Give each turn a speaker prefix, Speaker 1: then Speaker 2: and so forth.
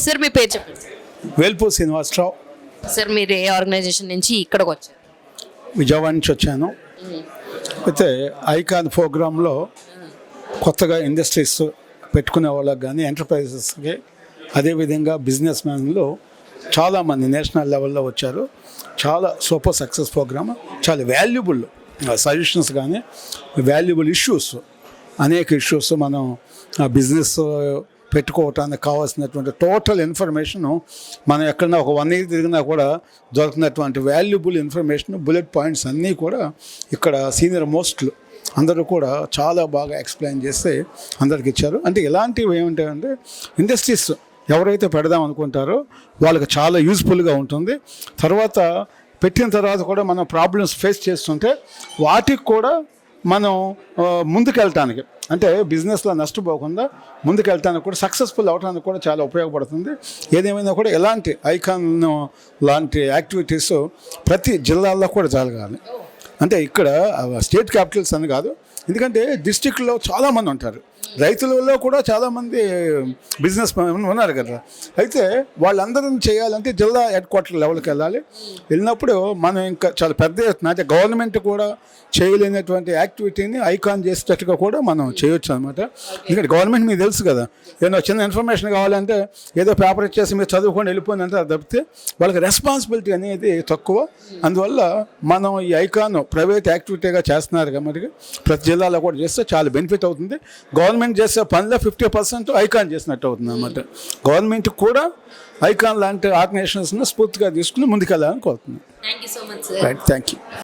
Speaker 1: Sir మీ పేరు చెప్పండి.
Speaker 2: వేల్పూ Srinivasarao,
Speaker 1: sir మీరు ఏ ఆర్గనైజేషన్ నుంచి ఇక్కడికి వచ్చారు?
Speaker 2: విజయవాడ నుంచి వచ్చాను. అయితే ఐకాన్ ప్రోగ్రాంలో కొత్తగా ఇండస్ట్రీస్ పెట్టుకునే వాళ్ళకి కానీ ఎంటర్ప్రైజెస్కి అదేవిధంగా బిజినెస్ మ్యాన్లు చాలామంది నేషనల్ లెవెల్లో వచ్చారు. చాలా సూపర్ సక్సెస్ ప్రోగ్రామ్, చాలా వాల్యుబుల్ సజెషన్స్ కానీ వాల్యుబుల్ ఇష్యూస్, అనేక ఇష్యూస్ మనం బిజినెస్ పెట్టుకోవటానికి కావాల్సినటువంటి టోటల్ ఇన్ఫర్మేషను మనం ఎక్కడన్నా ఒక 1 year తిరిగినా కూడా దొరుకుతున్నటువంటి వాల్యుబుల్ ఇన్ఫర్మేషన్, బుల్లెట్ పాయింట్స్ అన్నీ కూడా ఇక్కడ సీనియర్ మోస్ట్లు అందరూ కూడా చాలా బాగా ఎక్స్ప్లెయిన్ చేస్తే అందరికి ఇచ్చారు. అంటే ఇలాంటివి ఏముంటాయంటే ఇండస్ట్రీస్ ఎవరైతే పెడదాం అనుకుంటారో వాళ్ళకి చాలా యూజ్ఫుల్గా ఉంటుంది. తర్వాత పెట్టిన తర్వాత కూడా మనం ప్రాబ్లమ్స్ ఫేస్ చేస్తుంటే వాటికి కూడా మనం ముందుకెళ్ళటానికి, అంటే బిజినెస్లో నష్టపోకుండా ముందుకెళ్ళటానికి కూడా, సక్సెస్ఫుల్ అవడానికి కూడా చాలా ఉపయోగపడుతుంది. ఏదేమైనా కూడా ఎలాంటి ఐకాన్ లాంటి యాక్టివిటీస్ ప్రతి జిల్లాల్లో కూడా జరగాలి. అంటే ఇక్కడ స్టేట్ క్యాపిటల్స్ అని కాదు, ఎందుకంటే డిస్టిక్లో చాలామంది ఉంటారు, రైతులలో కూడా చాలామంది బిజినెస్ ఉన్నారు కదా. అయితే వాళ్ళందరూ చేయాలంటే జిల్లా హెడ్ క్వార్టర్ లెవెల్కి వెళ్ళాలి. వెళ్ళినప్పుడు మనం ఇంకా చాలా పెద్ద ఎత్తున, అంటే గవర్నమెంట్ కూడా చేయలేనటువంటి యాక్టివిటీని ఐకాన్ చేసేటట్టుగా కూడా మనం చేయొచ్చు అనమాట. ఎందుకంటే గవర్నమెంట్ మీకు తెలుసు కదా, ఏదో చిన్న ఇన్ఫర్మేషన్ కావాలంటే ఏదో పేపర్ ఇచ్చేసి మీరు చదువుకొని వెళ్ళిపోయిందంటే అది తప్పితే వాళ్ళకి రెస్పాన్సిబిలిటీ అనేది తక్కువ. అందువల్ల మనం ఈ ఐకాన్ ప్రైవేట్ యాక్టివిటీగా చేస్తున్నారు కాబట్టి ప్రతి జిల్లాలో కూడా చేస్తే చాలా బెనిఫిట్ అవుతుంది. గవర్నమెంట్ చేసే పనిలో 50% ఐకాన్ చేసినట్టు అవుతుంది అనమాట. గవర్నమెంట్ కూడా ఐకాన్ లాంటి ఆర్గనైజేషన్స్ని స్ఫూర్తిగా తీసుకుని ముందుకెళ్ళాలని కోరుతున్నాను.
Speaker 1: Thank you so much sir.
Speaker 2: Right, thank you.